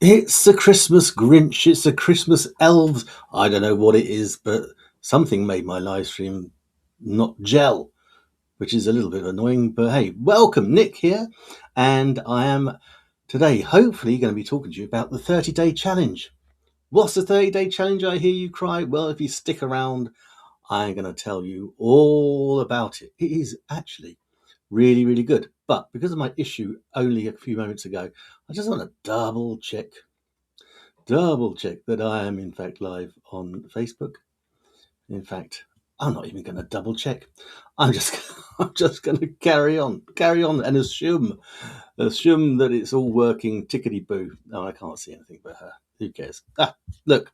It's the Christmas Grinch. It's the Christmas elves. I don't know what it is, but something made my live stream not gel, which is a little bit annoying. But hey, welcome, Nick here. And I am today hopefully going to be talking to you about the 30-day challenge. What's the 30-day challenge? I hear you cry. Well, if you stick around, I'm going to tell you all about it. It is actually really, really good. But because of my issue only a few moments ago, I just want to double check that I am in fact live on Facebook. In fact, I'm not even going to double check. I'm just I'm just going to carry on, and assume that it's all working tickety boo. No, I can't see anything but her. Who cares? Look,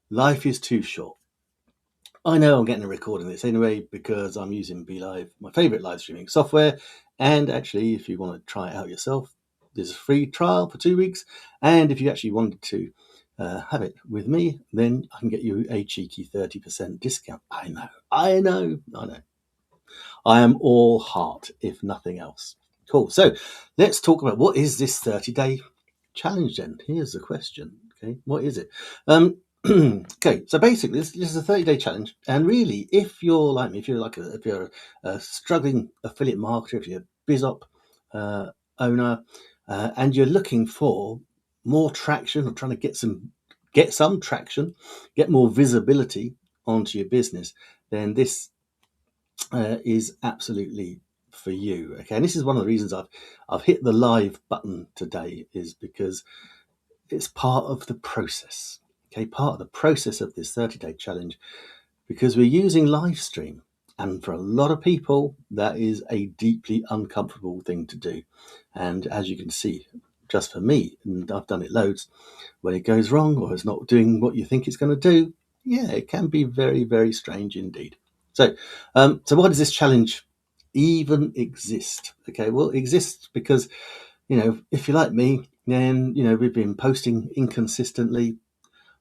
life is too short. I know I'm getting a recording of this anyway because I'm using BeLive, my favorite live streaming software. And actually, if you want to try it out yourself, there's a free trial for 2 weeks. And if you actually wanted to have it with me, then I can get you a cheeky 30% discount. I know. I am all heart, if nothing else. Cool. So let's talk about what is this 30-day challenge then? Here's the question. Okay, what is it? Okay, so basically, this is a 30-day challenge, and really, if you're like me, if you're a struggling affiliate marketer, if you're a BizOp owner, and you're looking for more traction or trying to get some traction, get more visibility onto your business, then this is absolutely for you. Okay, and this is one of the reasons I've hit the live button today, is because it's part of the process. Okay, part of the process of this 30-day challenge, because we're using live stream. And for a lot of people, that is a deeply uncomfortable thing to do. And as you can see, just for me, and I've done it loads, when it goes wrong or it's not doing what you think it's going to do, yeah, it can be very, very strange indeed. So why does this challenge even exist? Okay, well, it exists because, if you're like me, then, we've been posting inconsistently.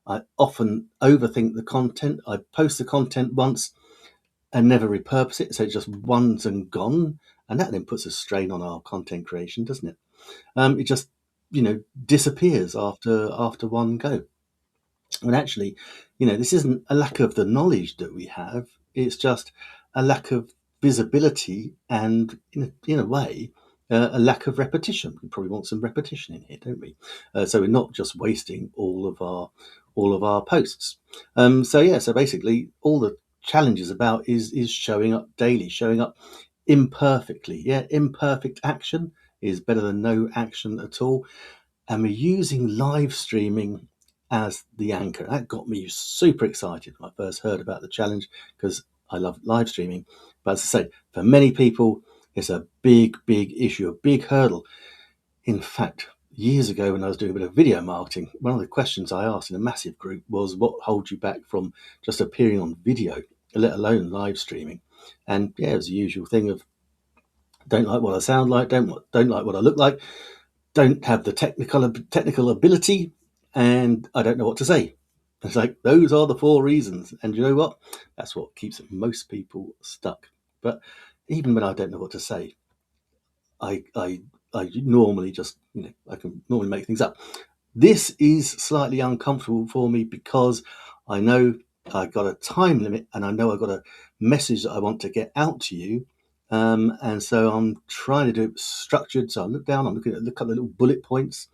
I often overthink the content. I post the content once and never repurpose it, so it's just once and gone. And that then puts a strain on our content creation, doesn't it? It just, disappears after one go. When actually, this isn't a lack of the knowledge that we have. It's just a lack of visibility and, in a way, a lack of repetition. We probably want some repetition in here, don't we? So we're not just wasting all of our posts. So basically, all the challenge is about is showing up daily, showing up imperfectly. Yeah, imperfect action is better than no action at all. And we're using live streaming as the anchor. That got me super excited when I first heard about the challenge, because I love live streaming. But as I say, for many people, it's a big, big issue, a big hurdle. In fact, years ago when I was doing a bit of video marketing, one of the questions I asked in a massive group was, what holds you back from just appearing on video, let alone live streaming? And yeah, it was the usual thing of, don't like what I sound like, don't like what I look like, don't have the technical ability, and I don't know what to say. It's like, those are the 4 reasons. And you know what? That's what keeps most people stuck. But even when I don't know what to say, I normally just, I can normally make things up. This is slightly uncomfortable for me because I know I got a time limit, and I know I got a message that I want to get out to you. And so I'm trying to do it structured. So I look down, I'm looking at the little bullet points,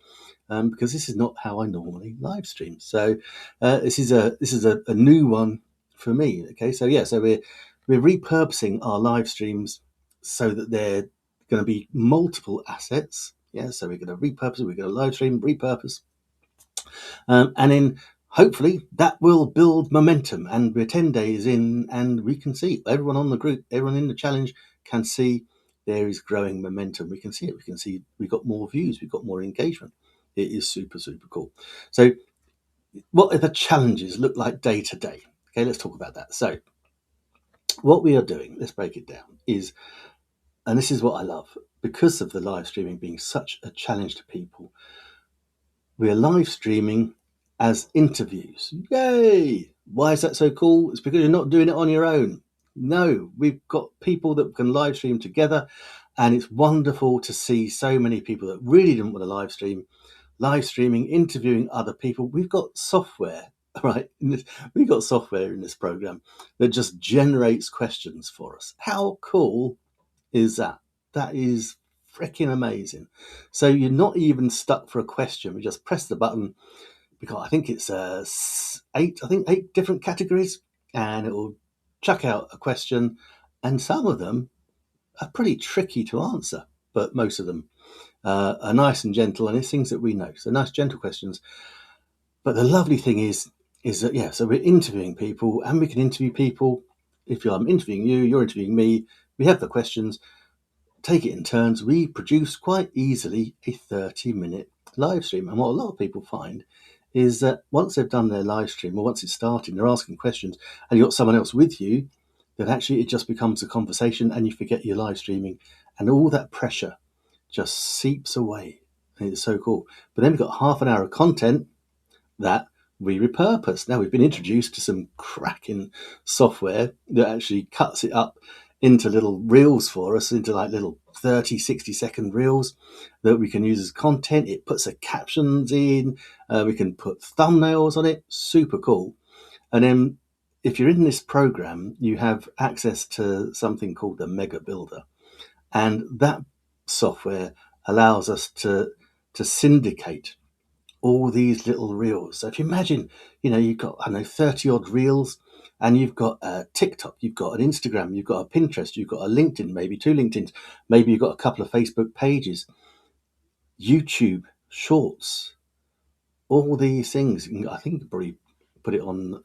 because this is not how I normally live stream. So this is a new one for me. Okay, so we're repurposing our live streams so that they're going to be multiple assets. Yeah, so we're going to repurpose it. We're going to live stream, repurpose, and then hopefully that will build momentum. And we're 10 days in, and we can see everyone on the group, everyone in the challenge can see there is growing momentum. We can see it. We can see we've got more views. We've got more engagement. It is super, super cool. So what are the challenges look like day to day? Okay, let's talk about that. So what we are doing, let's break it down, is, and this is what I love, because of the live streaming being such a challenge to people, we're live streaming as interviews. Yay! Why is that so cool? It's because you're not doing it on your own. No, we've got people that can live stream together, and it's wonderful to see so many people that really didn't want to live stream live streaming, interviewing other people. We've got software, right? We've got software in this program that just generates questions for us. How cool is that? That is freaking amazing. So you're not even stuck for a question. We just press the button, because I think it's eight different categories, and it will chuck out a question, and some of them are pretty tricky to answer, but most of them are nice and gentle, and it's things that we know. So nice, gentle questions. But the lovely thing is that, yeah, so we're interviewing people, and we can interview people. If I'm interviewing you, you're interviewing me, we have the questions, take it in turns. We produce quite easily a 30-minute live stream. And what a lot of people find is that once they've done their live stream, or once it's starting, they're asking questions, and you've got someone else with you, that actually it just becomes a conversation, and you forget you're live streaming, and all that pressure just seeps away. And it's so cool. But then we've got half an hour of content that we repurpose. Now we've been introduced to some cracking software that actually cuts it up into little reels for us, into like little 30, 60-second reels that we can use as content. It puts the captions in, we can put thumbnails on it, super cool. And then if you're in this program, you have access to something called the Mega Builder. And that software allows us to syndicate all these little reels. So if you imagine, you've got, 30 odd reels, and you've got a TikTok, you've got an Instagram, you've got a Pinterest, you've got a LinkedIn, maybe 2 LinkedIns, maybe you've got a couple of Facebook pages, YouTube Shorts, all these things. I think you could probably put it on,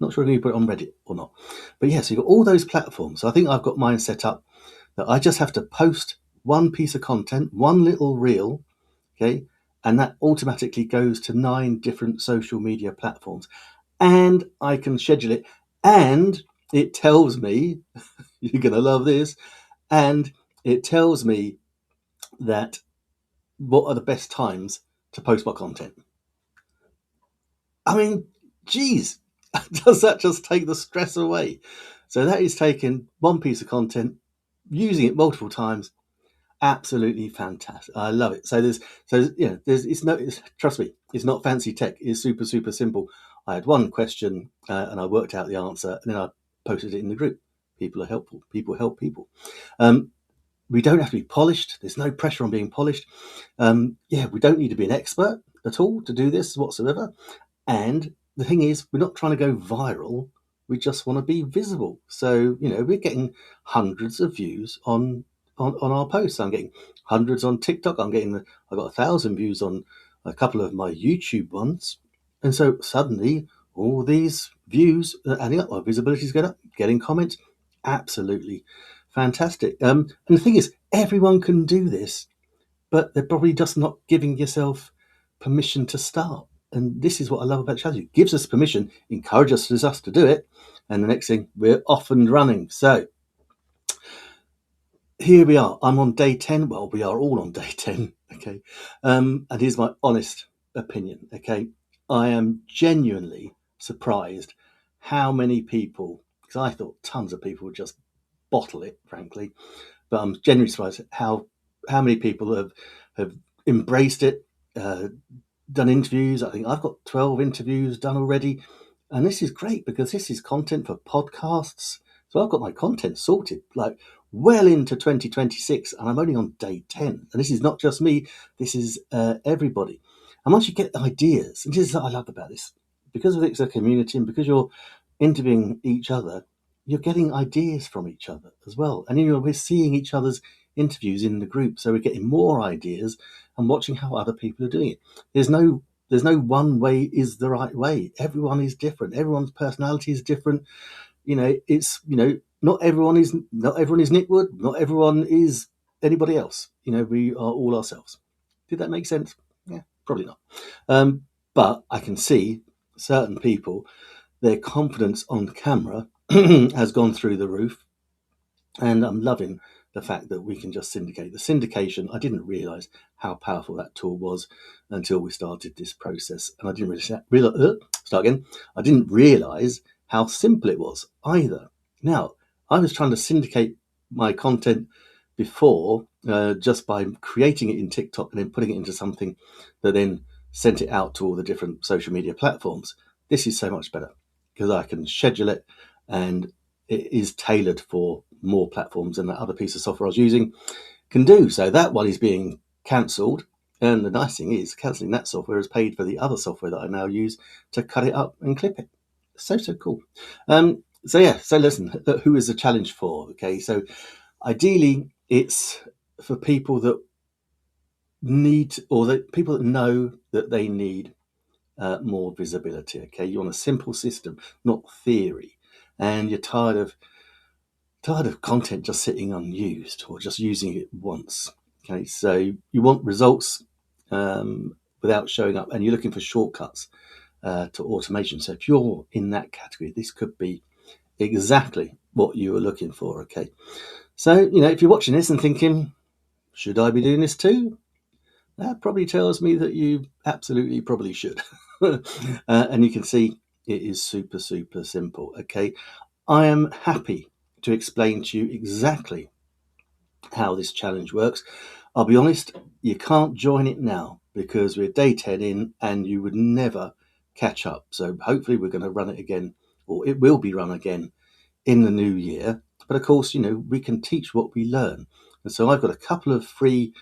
not sure if you put it on Reddit or not. But yeah, so you've got all those platforms. So I think I've got mine set up that I just have to post one piece of content, one little reel, okay? And that automatically goes to 9 different social media platforms. And I can schedule it. And it tells me, you're going to love this, and it tells me that what are the best times to post my content. I mean, geez, does that just take the stress away? So that is taking one piece of content, using it multiple times. Absolutely fantastic. I love it. Trust me, it's not fancy tech. It's super, super simple. I had one question and I worked out the answer, and then I posted it in the group. People are helpful. People help people. We don't have to be polished. There's no pressure on being polished. We don't need to be an expert at all to do this whatsoever. And the thing is, we're not trying to go viral. We just want to be visible. So, we're getting hundreds of views on our posts. I'm getting hundreds on TikTok. I've got 1,000 views on a couple of my YouTube ones. And so suddenly all these views are adding up. My visibility is going up, getting comments. Absolutely fantastic. And the thing is, everyone can do this, but they're probably just not giving yourself permission to start. And this is what I love about challenge. It gives us permission, encourages us to do it. And the next thing, we're off and running. So here we are. I'm on day 10. Well, we are all on day 10. Okay. And here's my honest opinion. Okay. I am genuinely surprised how many people, because I thought tons of people would just bottle it, frankly, but I'm genuinely surprised at how many people have embraced it, done interviews. I think I've got 12 interviews done already. And this is great because this is content for podcasts. So I've got my content sorted, like well into 2026, and I'm only on day 10. And this is not just me, this is everybody. And once you get ideas, and this is what I love about this, because it's a community and because you're interviewing each other, you're getting ideas from each other as well. And we're seeing each other's interviews in the group, so we're getting more ideas and watching how other people are doing it. There's no one way is the right way. Everyone is different. Everyone's personality is different. Not everyone is Nick Wood. Not everyone is anybody else. We are all ourselves. Did that make sense? Yeah, probably not. But I can see certain people, their confidence on the camera has gone through the roof, and I'm loving the fact that we can just syndicate. The syndication, I didn't realize how powerful that tool was until we started this process. And I didn't I didn't realize how simple it was either. Now, I was trying to syndicate my content before, just by creating it in TikTok and then putting it into something that then sent it out to all the different social media platforms. This is so much better because I can schedule it and it is tailored for more platforms than that other piece of software I was using can do. So that one is being cancelled. And the nice thing is, cancelling that software has paid for the other software that I now use to cut it up and clip it. So cool. So listen, who is the challenge for? Okay, so ideally it's for people that need, or that people that know that they need more visibility. Okay, you want a simple system, not theory, and you're tired of content just sitting unused or just using it once. Okay, so you want results without showing up, and you're looking for shortcuts to automation. So if you're in that category, this could be exactly what you were looking for. Okay, so if you're watching this and thinking, should I be doing this too? That probably tells me that you absolutely probably should. And you can see it is super simple. Okay, I am happy to explain to you exactly how this challenge works. I'll be honest, you can't join it now because we're day 10 in and you would never catch up. So hopefully we're going to run it again, or it will be run again in the new year. But of course, we can teach what we learn. And so I've got a couple of free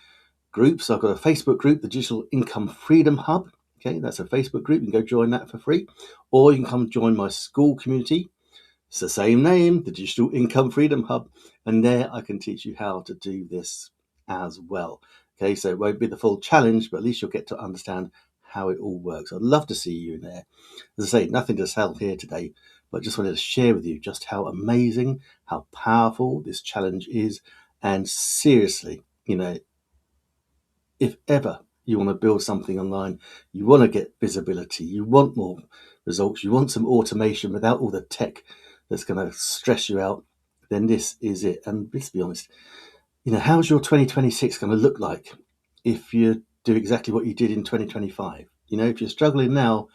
groups. I've got a Facebook group, the Digital Income Freedom Hub. Okay, that's a Facebook group. You can go join that for free. Or you can come join my school community. It's the same name, the Digital Income Freedom Hub. And there I can teach you how to do this as well. Okay, so it won't be the full challenge, but at least you'll get to understand how it all works. I'd love to see you in there. As I say, nothing to sell here today, but just wanted to share with you just how amazing, how powerful this challenge is. And seriously, if ever you want to build something online, you want to get visibility, you want more results, you want some automation without all the tech that's going to stress you out, then this is it. And let's be honest, how's your 2026 going to look like if you do exactly what you did in 2025? If you're struggling now,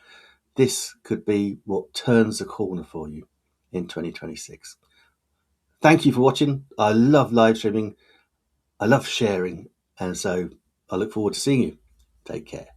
this could be what turns the corner for you in 2026. Thank you for watching. I love live streaming. I love sharing. And so I look forward to seeing you. Take care.